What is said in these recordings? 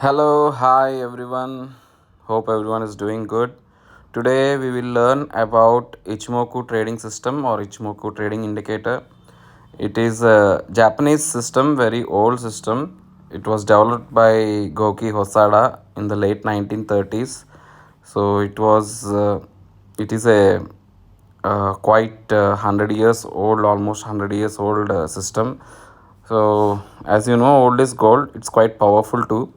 Hello, hi everyone. Hope everyone is doing good. Today we will learn about Ichimoku trading system or Ichimoku trading indicator. It is a Japanese system, very old system. It was developed by Goki Hosada in the late 1930s. So it is a quite 100 years old, almost 100 years old system. So as you know, old is gold. It's quite powerful too.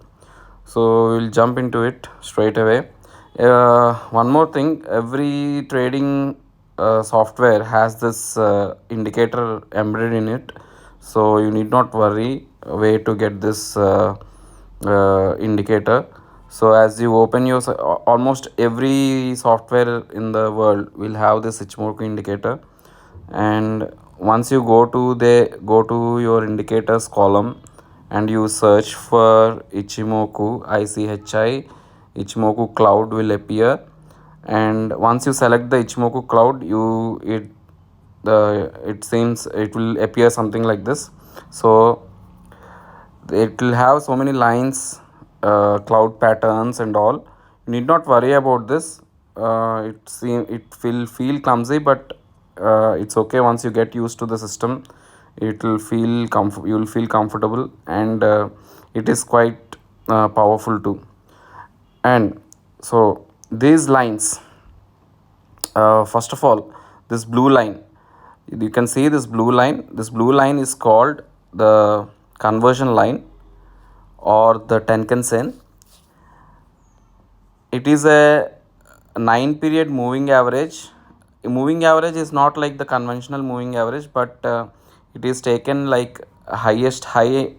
So we'll jump into it straight away. One more thing, every trading software has this indicator embedded in it, so you need not worry where to get this indicator. So as you open your almost every software in the world will have this Ichimoku indicator, and once you go to your indicators column and you search for Ichimoku Ichimoku cloud will appear. And once you select the Ichimoku cloud, it seems it will appear something like this. So it will have so many lines, cloud patterns and all. You need not worry about this. It will feel clumsy, but it's okay. Once you get used to the system, you will feel comfortable, and it is quite powerful too. And so these lines, first of all, this blue line, you can see this blue line is called the conversion line or the tenkan sen. It is a 9 period moving average. A moving average is not like the conventional moving average, but it is taken like highest high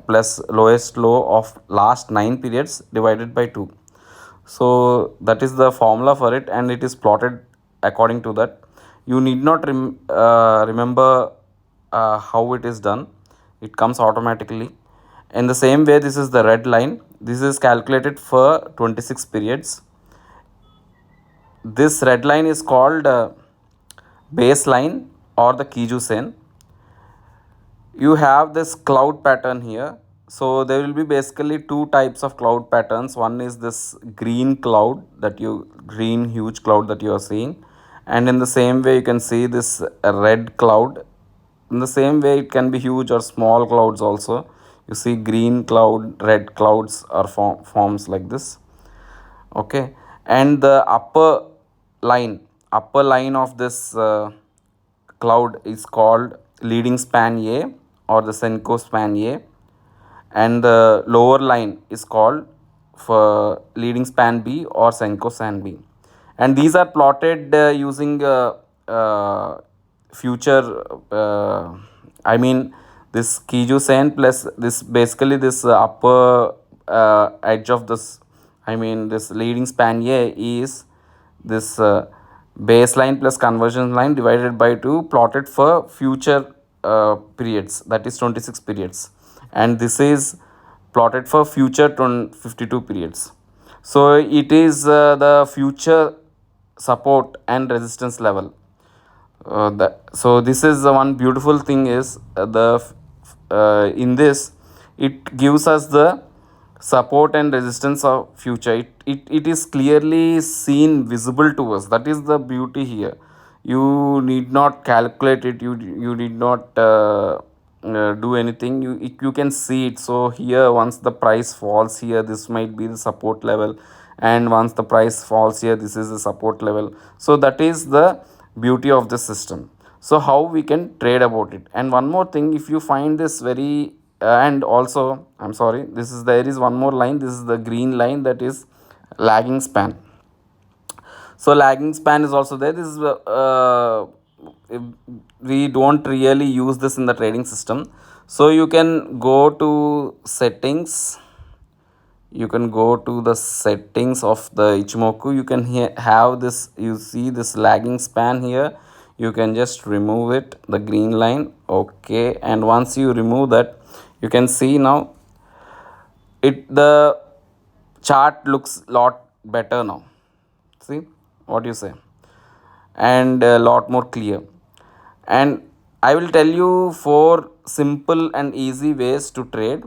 plus lowest low of last 9 periods divided by 2. So that is the formula for it, and it is plotted according to that. You need not remember how it is done. It comes automatically. In the same way, this is the red line. This is calculated for 26 periods. This red line is called baseline or the Kiju sen. You have this cloud pattern here. So there will be basically two types of cloud patterns. One is this green huge cloud that you are seeing, and in the same way you can see this red cloud. In the same way, it can be huge or small clouds also. You see green cloud, red clouds are forms like this. Okay, and the upper line of this cloud is called leading span A or the Senko span A, and the lower line is called for leading span B or Senko span B. And these are plotted using future. I mean, this Kiju sen plus this basically this upper edge of this. I mean, this leading span A is this baseline plus conversion line divided by 2 plotted for future periods, that is 26 periods, and this is plotted for future 52 periods. So it is the future support and resistance level. So this is the one beautiful thing is the in this it gives us the support and resistance of future. It is clearly seen, visible to us. That is the beauty here. You need not calculate it. You need not do anything. You can see it. So here, once the price falls here, this might be the support level, and once the price falls here, this is the support level. So that is the beauty of the system. So how we can trade about it. And one more thing, if you find this very and also I'm sorry, there is one more line. This is the green line, that is lagging span. So lagging span is also there. This is we don't really use this in the trading system. So you can go to settings. You can go to the settings of the Ichimoku. You can have this. You see this lagging span here. You can just remove it, the green line. Okay, and once you remove that, you can see now the chart looks lot better now. See what you say, and a lot more clear. And I will tell you four simple and easy ways to trade,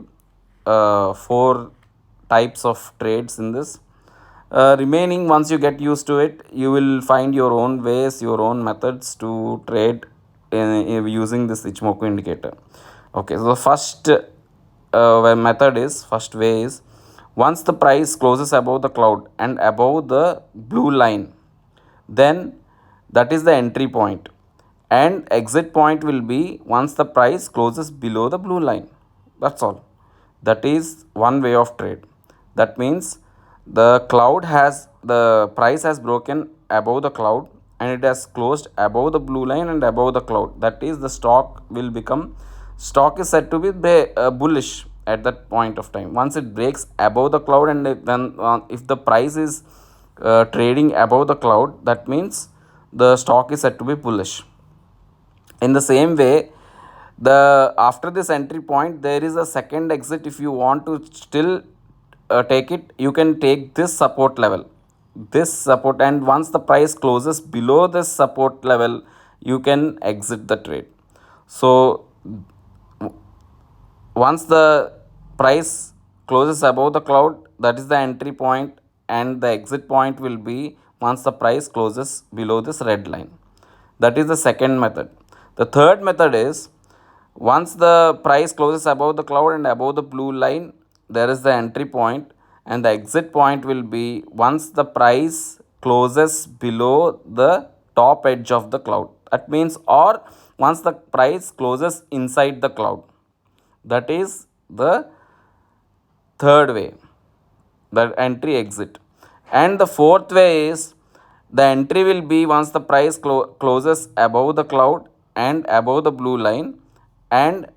four types of trades in this. Remaining, once you get used to it, you will find your own ways, your own methods to trade using this Ichimoku indicator. Okay, so the first way is, once the price closes above the cloud and above the blue line, then that is the entry point, and exit point will be once the price closes below the blue line. That's all. That is one way of trade. That means the price has broken above the cloud and it has closed above the blue line and above the cloud. That is, the stock is said to be bullish at that point of time. Once it breaks above the cloud, and if the price is trading above the cloud, that means the stock is said to be bullish. In the same way, the after this entry point, there is a second exit. If you want to still take it, you can take this support level, and once the price closes below this support level, you can exit the trade. So once the price closes above the cloud, that is the entry point, and the exit point will be once the price closes below this red line. That is the second method. The third method is, once the price closes above the cloud and above the blue line, there is the entry point, and the exit point will be once the price closes below the top edge of the cloud. That means, or once the price closes inside the cloud. That is the third way, the entry exit. And the fourth way is, the entry will be once the price closes above the cloud and above the blue line, and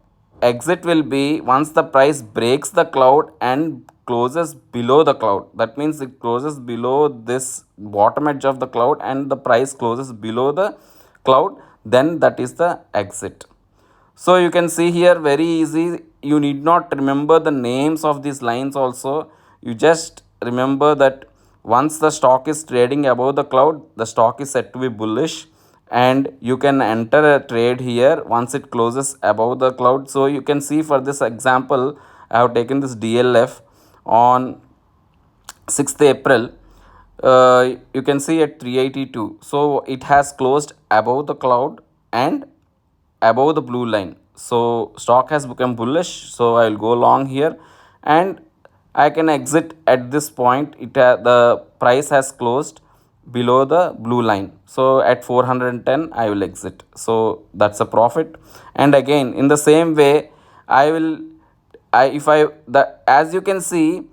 exit will be once the price breaks the cloud and closes below the cloud. That means it closes below this bottom edge of the cloud and the price closes below the cloud, then that is the exit. So you can see here, very easy. You need not remember the names of these lines also. You just remember that once the stock is trading above the cloud, the stock is said to be bullish, and you can enter a trade here once it closes above the cloud. So you can see, for this example, I have taken this DLF on 6th April. You can see at 382. So it has closed above the cloud and above the blue line. So stock has become bullish. So I will go long here, and I can exit at this point. The price has closed below the blue line. So at 410 I will exit. So that's a profit. And again, in the same way, I will I if I the as you can see,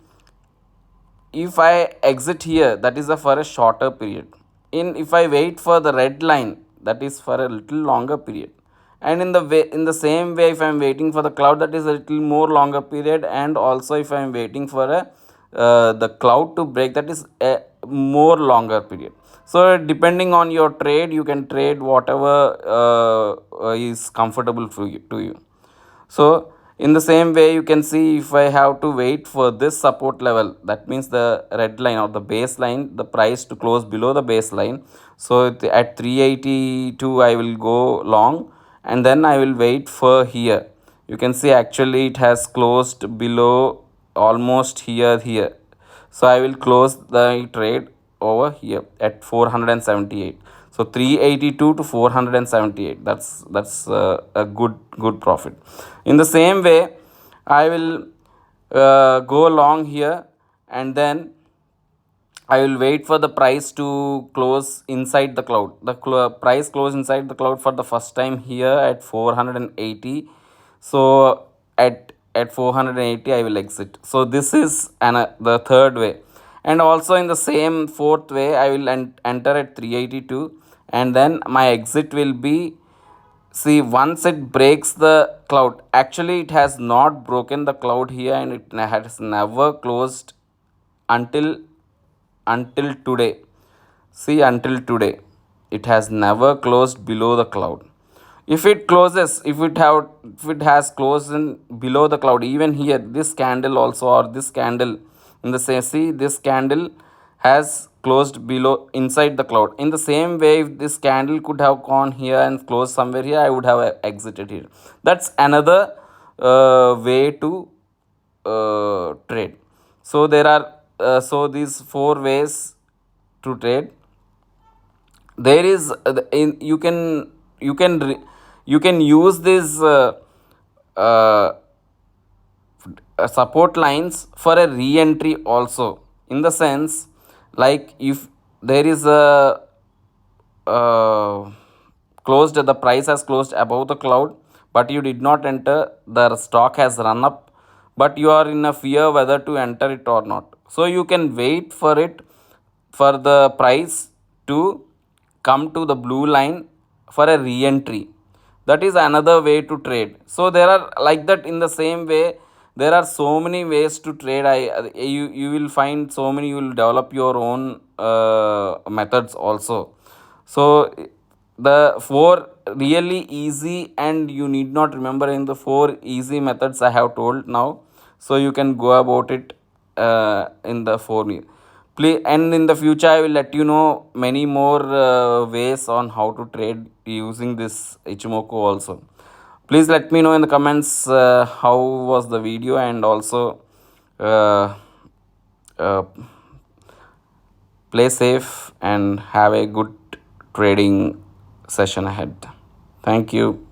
if I exit here, that is for a shorter period. If I wait for the red line, that is for a little longer period. And in the same way, if I am waiting for the cloud, that is a little more longer period. And also, if I am waiting for the cloud to break, that is a more longer period. So depending on your trade, you can trade whatever is comfortable to you. So in the same way, you can see, if I have to wait for this support level, that means the red line or the baseline, the price to close below the baseline. So at 382 I will go long, and then I will wait for here. You can see, actually it has closed below almost here. So I will close the trade over here at 478. So 382 to 478, that's a good profit. In the same way, I will go along here, and then I will wait for the price to close inside the cloud. The price closed inside the cloud for the first time here at 480. So at 480 I will exit. So this is the third way. And also, in the same fourth way, I will enter at 382, and then my exit will be, see, once it breaks the cloud. Actually, it has not broken the cloud here, and it has never closed until today. See, until today, it has never closed below the cloud. If it has closed in below the cloud, even here, this candle also, or this candle in the same, see, this candle has closed below inside the cloud. In the same way, if this candle could have gone here and closed somewhere here, I would have exited here. That's another way to trade. So there are so these four ways to trade. There is you can you can use this uh, support lines for a re-entry also, in the sense, like if there is a uh, closed, the price has closed above the cloud, but you did not enter, the stock has run up, but you are in a fear whether to enter it or not, so you can wait for it, for the price to come to the blue line for a re-entry. That is another way to trade. So there are like that. In the same way, there are so many ways to trade. You will find so many, you will develop your own methods also. So the four really easy, and you need not remember in the four easy methods I have told now, so you can go about it in the four. Please, and in the future I will let you know many more ways on how to trade using this Ichimoku also. Please let me know in the comments how was the video, and also uh, uh, play safe and have a good trading session ahead. Thank you.